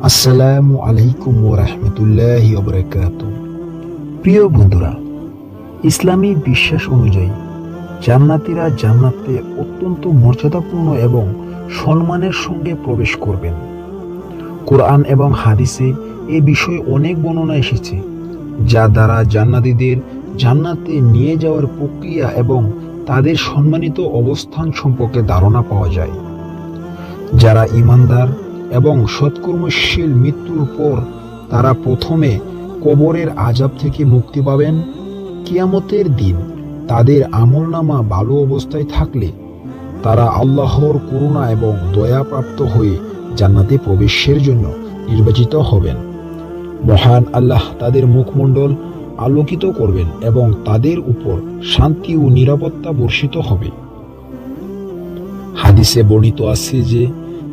আসসালামু আলাইকুম ওয়া রাহমাতুল্লাহি ওয়া বারাকাতুহু। প্রিয় বন্ধুরা, ইসলামী বিশ্বাস অনুযায়ী জান্নাতীরা জান্নাতে অত্যন্ত মর্যাদাপূর্ণ এবং সম্মানের সঙ্গে প্রবেশ করবেন। কোরআন এবং হাদিসে এ বিষয়ে অনেক বর্ণনা এসেছে, যা দ্বারা জান্নাতীদের জান্নাতে নিয়ে যাওয়ার প্রক্রিয়া এবং তাদের সম্মানিত অবস্থান সম্পর্কে ধারণা পাওয়া যায়। যারা ঈমানদার এবং সৎকর্মশীল, মৃত্যুর পর তারা প্রথমে কবরের আযাব থেকে মুক্তি পাবেন। কিয়ামতের দিন তাদের আমলনামা ভালো অবস্থায় থাকলে তারা আল্লাহর করুণা এবং দয়াপ্রাপ্ত হয়ে জান্নাতে প্রবেশের জন্য নির্বাচিত হবেন। মহান আল্লাহ তাদের মুখমণ্ডল আলোকিত করবেন এবং তাদের উপর শান্তি ও নিরাপত্তা বর্ষিত হবে। হাদিসে বর্ণিত আছে যে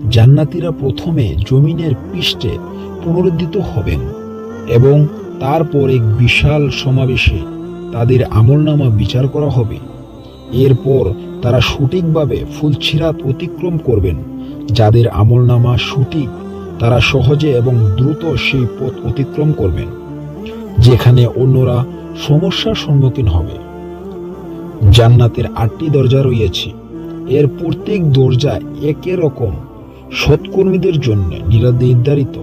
জান্নাতীরা প্রথমে জমিনের পৃষ্ঠে পুনরুদ্ধিত হবেন এবং তারপর এক বিশাল সমাবেশে তাদের আমলনামা বিচার করা হবে। এরপর তারা সঠিকভাবে ফুলছিরাত অতিক্রম করবেন। যাদের আমলনামা সঠিক তারা সহজে এবং দ্রুত সেই পথ অতিক্রম করবেন, যেখানে অন্যরা সমস্যার সম্মুখীন হবে। জান্নাতের 8টি দরজা রয়েছে। এর প্রত্যেক দরজা একই রকম সৎকর্মীদের জন্য নির্ধারিত।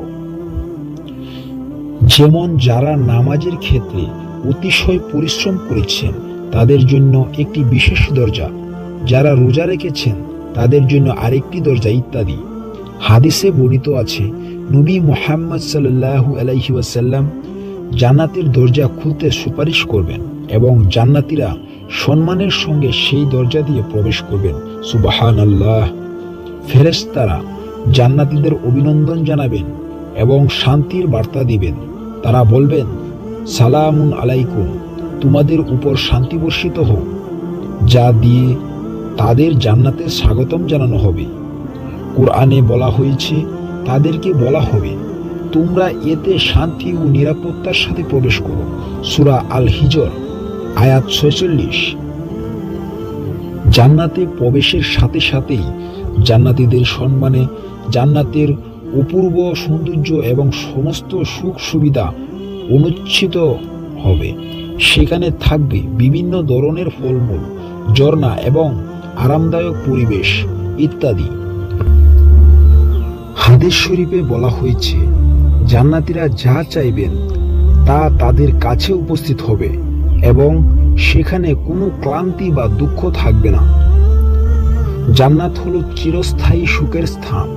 যেমন যারা নামাজের ক্ষেত্রে অতিশয় পরিশ্রম করেছেন তাদের জন্য একটি বিশেষ দরজা, যারা রোজা রেখেছেন তাদের জন্য আরেকটি দরজা ইত্যাদি। হাদিসে বর্ণিত আছে, নবী মুহাম্মদ সাল্লাল্লাহু আলাইহি ওয়াসাল্লাম জান্নাতের দরজা খুলতে সুপারিশ করবেন এবং জান্নাতীরা সম্মানের সঙ্গে সেই দরজা দিয়ে প্রবেশ করবেন। সুবহানাল্লাহ। ফেরেশতারা জান্নাতীদের অভিনন্দন জানাবেন এবং শান্তির বার্তা দিবেন। তারা বলবেন, সালামুন আলাইকুম, তোমাদের উপর শান্তি বর্ষিত হোক, যা দিয়ে তাদের জান্নাতে স্বাগতম জানানো হবে। কোরআনে বলা হয়েছে, তাদেরকে বলা হবে, তোমরা এতে শান্তি ও নিরাপত্তার সাথে প্রবেশ করো। সূরা আল হিজর আয়াত 46। জান্নাতে প্রবেশের সাথে সাথেই জান্নাতীদের সম্মানে জান্নাতের অপূর্ব সৌন্দর্য এবং সমস্ত সুখ সুবিধা অনুচ্ছিত হবে। সেখানে থাকবে বিভিন্ন ধরনের ফলমূল, ঝর্ণা এবং আরামদায়ক পরিবেশ ইত্যাদি। হাদিস শরীফে বলা হয়েছে, জান্নাতীরা যা চাইবেন তা তাদের কাছে উপস্থিত হবে এবং সেখানে কোনো ক্লান্তি বা দুঃখ থাকবে না। জান্নাত হলো চিরস্থায়ী সুখের স্থান।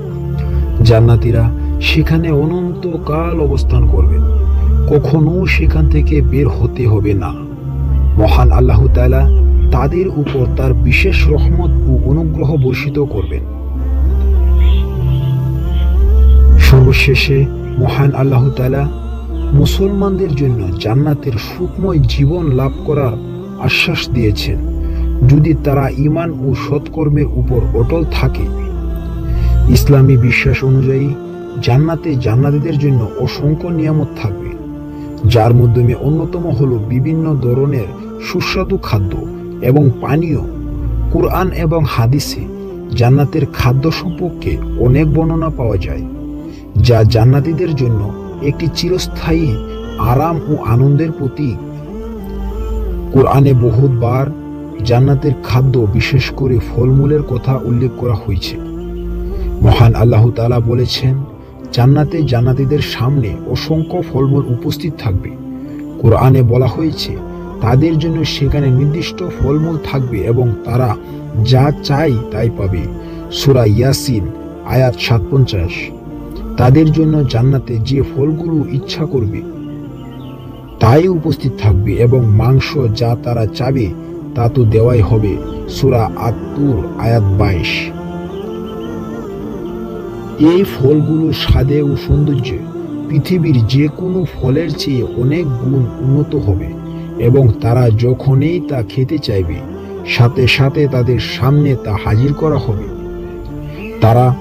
জান্নাতীরা সেখানে অনন্তকাল অবস্থান করবেন, কখনো সেখান থেকে বের হতে হবে না। মহান আল্লাহ তাআলা তাদের উপর তার বিশেষ রহমত ও অনুগ্রহ বর্ষিত করবেন। সর্বশেষে মহান আল্লাহ তাআলা মুসলমানদের জন্য জান্নাতের সুখময় জীবন লাভ করার আশ্বাস দিয়েছেন, যদি তারা ঈমান ও সৎকর্মের উপর অটল থাকে। ইসলামী বিশ্বাস অনুযায়ী জান্নাতে জান্নাতীদের জন্য অসংখ্য নিয়ামত থাকবে, যার মাধ্যমে অন্যতম হলো বিভিন্ন ধরনের সুস্বাদু খাদ্য এবং পানীয়। কুরআন এবং হাদিসে জান্নাতের খাদ্য সম্পর্কে অনেক বর্ণনা পাওয়া যায়, যা জান্নাতীদের জন্য একটি চিরস্থায়ী আরাম ও আনন্দের প্রতীক। কুরআনে বহুবার জান্নাতের খাদ্য, বিশেষ করে ফলমূলের কথা উল্লেখ করা হয়েছে। মহান আল্লাহ তাআলা বলেছেন, জান্নাতে জান্নাতীদের সামনে অসংখ্য ফলমূল উপস্থিত থাকবে। কোরআনে বলা হয়েছে, তাদের জন্য সেখানে নির্দিষ্ট ফলমূল থাকবে এবং তারা যা চায় তাই পাবে। সূরা ইয়াসিন আয়াত 57। তাদের জন্য জান্নাতে যে ফলগুলো ইচ্ছা করবে তাই উপস্থিত থাকবে এবং মাংস যা তারা চাবে তা তো দেওয়াই হবে। সূরা আত-তুর আয়াত 22। এই ফলগুলো স্বাদে ও সৌন্দর্যে পৃথিবীর যে কোনো ফলের চেয়ে অনেক গুণ উন্নত হবে এবং তারা যখনই তা খেতে চাইবে সাথে সাথে তাদের সামনে তা হাজির করা হবে। তারা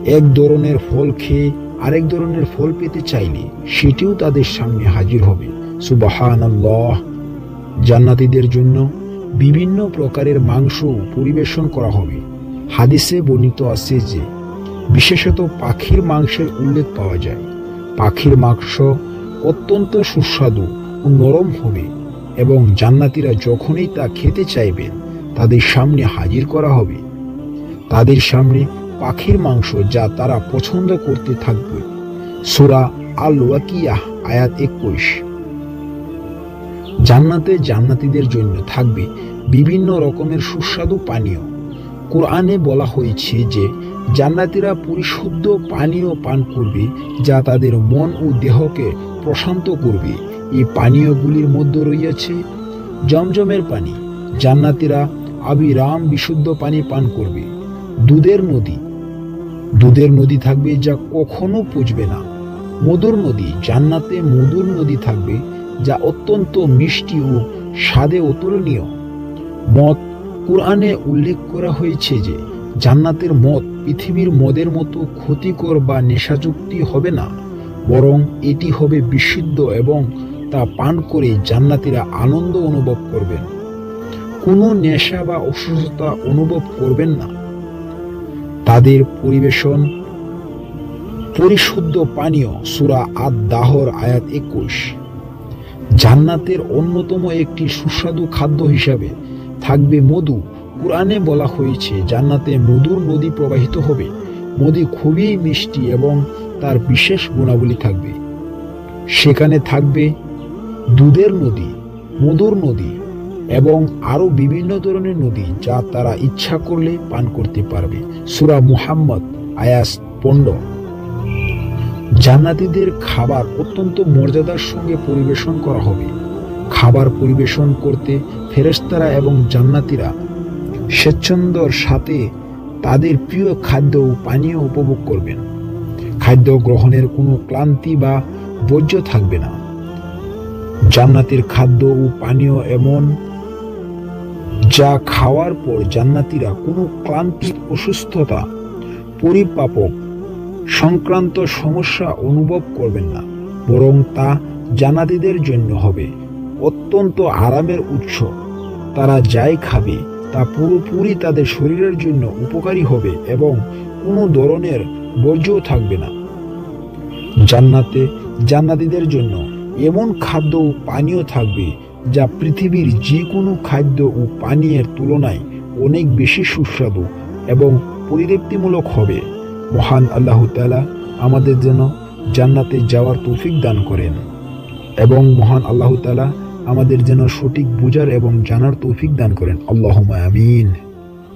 এক ধরনের ফল খেয়ে আরেক ধরনের ফল পেতে চাইলে সেটিও তাদের সামনে হাজির হবে। সুবহানাল্লাহ। জান্নাতীদের জন্য বিভিন্ন প্রকারের মাংস পরিবেশন করা হবে। হাদিসে বর্ণিত আছে যে বিশেষত পাখির মাংসের উল্লেখ পাওয়া যায়। পাখির মাংস অত্যন্ত সুস্বাদু ও নরম হবে এবং জান্নাতীরা যখনই তা খেতে চাইবেন তাদের সামনে হাজির করা হবে। তাদের সামনে পাখির মাংস যা তারা পছন্দ করতে থাকবে। সূরা আল ওয়াকিয়াহ আয়াত 21। জান্নাতে জান্নাতীদের জন্য থাকবে বিভিন্ন রকমের সুস্বাদু পানীয়। কোরআনে বলা হয়েছে যে জান্নাতীরা পরিশুদ্ধ পানীয় পান করবে যা তাদের মন ও দেহকে প্রশান্ত করবে। এই পানীয়গুলির মধ্যে রয়েছে জমজমের পানি। জান্নাতীরা আবিরাম বিশুদ্ধ পানি পান করবে। দুধের নদী থাকবে যা কখনো পুজবে না। মধুর নদী, জান্নাতে মধুর নদী থাকবে যা অত্যন্ত মিষ্টি ও স্বাদে অতুলনীয়। মদ, কোরআনে উল্লেখ করা হয়েছে যে জান্নাতের মদ পৃথিবীর মদের মতো ক্ষতিকর বা নেশাযুক্ত হবে না, বরং এটি হবে বিশুদ্ধ এবং তা পান করে জান্নাতীরা আনন্দ অনুভব করবেন। কোনো নেশা বা অসুস্থতা অনুভব করবেন না। তাদের পরিবেশন পরিশুদ্ধ পানীয়। সূরা আদ-দাহর আয়াত 21। জান্নাতের অন্যতম একটি সুস্বাদু খাদ্য হিসাবে থাকবে মধু। কোরআনে বলা হয়েছে জান্নাতে মধুর নদী প্রবাহিত হবে। মধু খুবই মিষ্টি এবং তার বিশেষ গুণাবলী থাকবে। সেখানে থাকবে দুধের নদী, মধুর নদী এবং আরো বিভিন্ন ধরনের নদী যা তারা ইচ্ছা করলে পান করতে পারবে। সূরা মুহাম্মদ আয়াত 15। জান্নাতীদের খাবার অত্যন্ত মর্যাদার সঙ্গে পরিবেশন করা হবে। খাবার পরিবেশন করতে ফেরেশতারা এবং জান্নাতীরা স্বেচ্ছন্দর সাথে তাদের প্রিয় খাদ্য ও পানীয় উপভোগ করবেন। খাদ্য গ্রহণের কোনো ক্লান্তি বা বর্জ্য থাকবে না। জান্নাতের খাদ্য ও পানীয় এমন যা খাওয়ার পর জান্নাতীরা কোনো ক্লান্তি, অসুস্থতা, পরিপাপক সংক্রান্ত সমস্যা অনুভব করবেন না, বরং তা জান্নাতীদের জন্য হবে অত্যন্ত আরামের উৎস। তারা যাই খাবে তা পুরোপুরি তাদের শরীরের জন্য উপকারী হবে এবং কোনো ধরনের বর্জ্য থাকবে না। জান্নাতে জান্নাতীদের জন্য এমন খাদ্য ও পানীয় থাকবে যা পৃথিবীর যে কোনো খাদ্য ও পানীয়ের তুলনায় অনেক বেশি সুস্বাদু এবং পরিতৃপ্তিমূলক হবে। মহান আল্লাহ তাআলা আমাদের যেন জান্নাতে যাওয়ার তৌফিক দান করেন এবং মহান আল্লাহ তাআলা আমাদের যেন সঠিক বুঝার এবং জানার তৌফিক দান করেন। আল্লাহুম্মা আমিন।